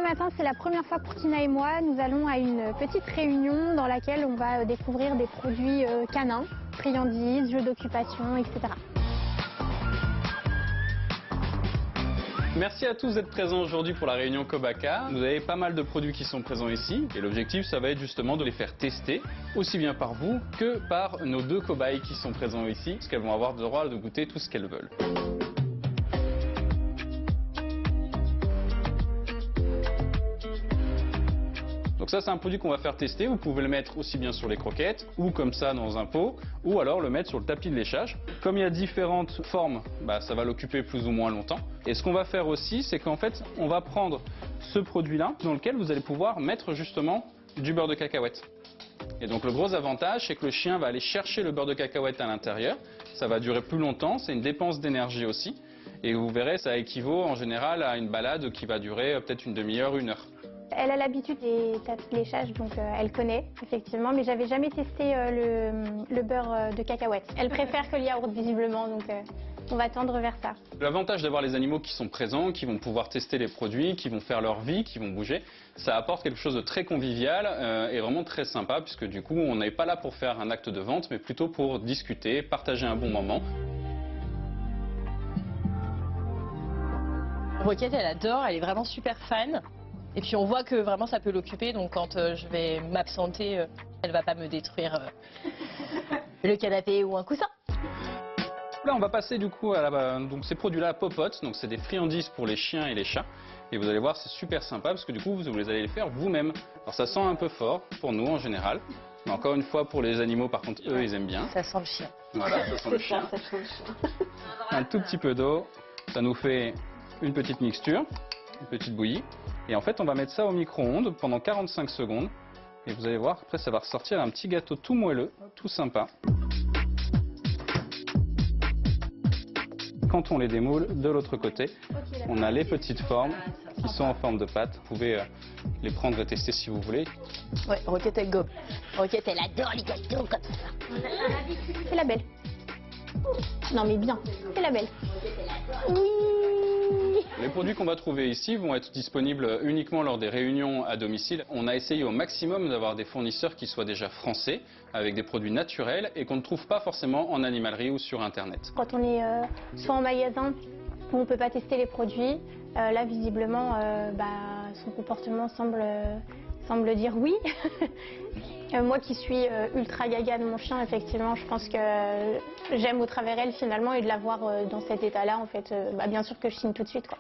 matin, c'est la première fois pour Tina et moi. Nous allons à une petite réunion dans laquelle on va découvrir des produits canins, friandises, jeux d'occupation, etc. Merci à tous d'être présents aujourd'hui pour la réunion Kobaka. Vous avez pas mal de produits qui sont présents ici et l'objectif ça va être justement de les faire tester aussi bien par vous que par nos deux cobayes qui sont présents ici parce qu'elles vont avoir le droit de goûter tout ce qu'elles veulent. Donc ça c'est un produit qu'on va faire tester, vous pouvez le mettre aussi bien sur les croquettes ou comme ça dans un pot ou alors le mettre sur le tapis de léchage. Comme il y a différentes formes, ça va l'occuper plus ou moins longtemps. Et ce qu'on va faire aussi c'est qu'en fait on va prendre ce produit là dans lequel vous allez pouvoir mettre justement du beurre de cacahuète. Et donc le gros avantage c'est que le chien va aller chercher le beurre de cacahuète à l'intérieur, ça va durer plus longtemps, c'est une dépense d'énergie aussi. Et vous verrez ça équivaut en général à une balade qui va durer peut-être une demi-heure, une heure. Elle a l'habitude des tapis de léchage, donc elle connaît, effectivement, mais j'avais jamais testé le beurre de cacahuète. Elle préfère que le yaourt, visiblement, donc on va tendre vers ça. L'avantage d'avoir les animaux qui sont présents, qui vont pouvoir tester les produits, qui vont faire leur vie, qui vont bouger, ça apporte quelque chose de très convivial et vraiment très sympa, puisque du coup, on n'est pas là pour faire un acte de vente, mais plutôt pour discuter, partager un bon moment. Roquette, elle adore, elle est vraiment super fan. Et puis on voit que vraiment ça peut l'occuper, donc quand je vais m'absenter, elle va pas me détruire le canapé ou un coussin. Là on va passer du coup à donc ces produits-là popote, donc c'est des friandises pour les chiens et les chats. Et vous allez voir c'est super sympa parce que du coup vous allez les faire vous-même. Alors ça sent un peu fort pour nous en général, mais encore une fois pour les animaux par contre eux ils aiment bien. Ça sent le chien. Voilà, ça sent le chien. Un tout petit peu d'eau, ça nous fait une petite mixture, une petite bouillie. Et en fait, on va mettre ça au micro-ondes pendant 45 secondes. Et vous allez voir, après, ça va ressortir un petit gâteau tout moelleux, tout sympa. Quand on les démoule, de l'autre côté, on a les petites formes qui sont en forme de pâte. Vous pouvez les prendre et tester si vous voulez. Ouais, Roquette, elle gobe. Roquette, elle adore les gâteaux comme ça. C'est la belle. Non mais bien, c'est la belle. Oui. Les produits qu'on va trouver ici vont être disponibles uniquement lors des réunions à domicile. On a essayé au maximum d'avoir des fournisseurs qui soient déjà français, avec des produits naturels et qu'on ne trouve pas forcément en animalerie ou sur Internet. Quand on est soit en magasin où on ne peut pas tester les produits, là visiblement son comportement semble dire oui. Moi qui suis ultra gaga de mon chien, effectivement, je pense que j'aime au travers elle finalement et de la voir dans cet état-là, en fait, bien sûr que je signe tout de suite, quoi.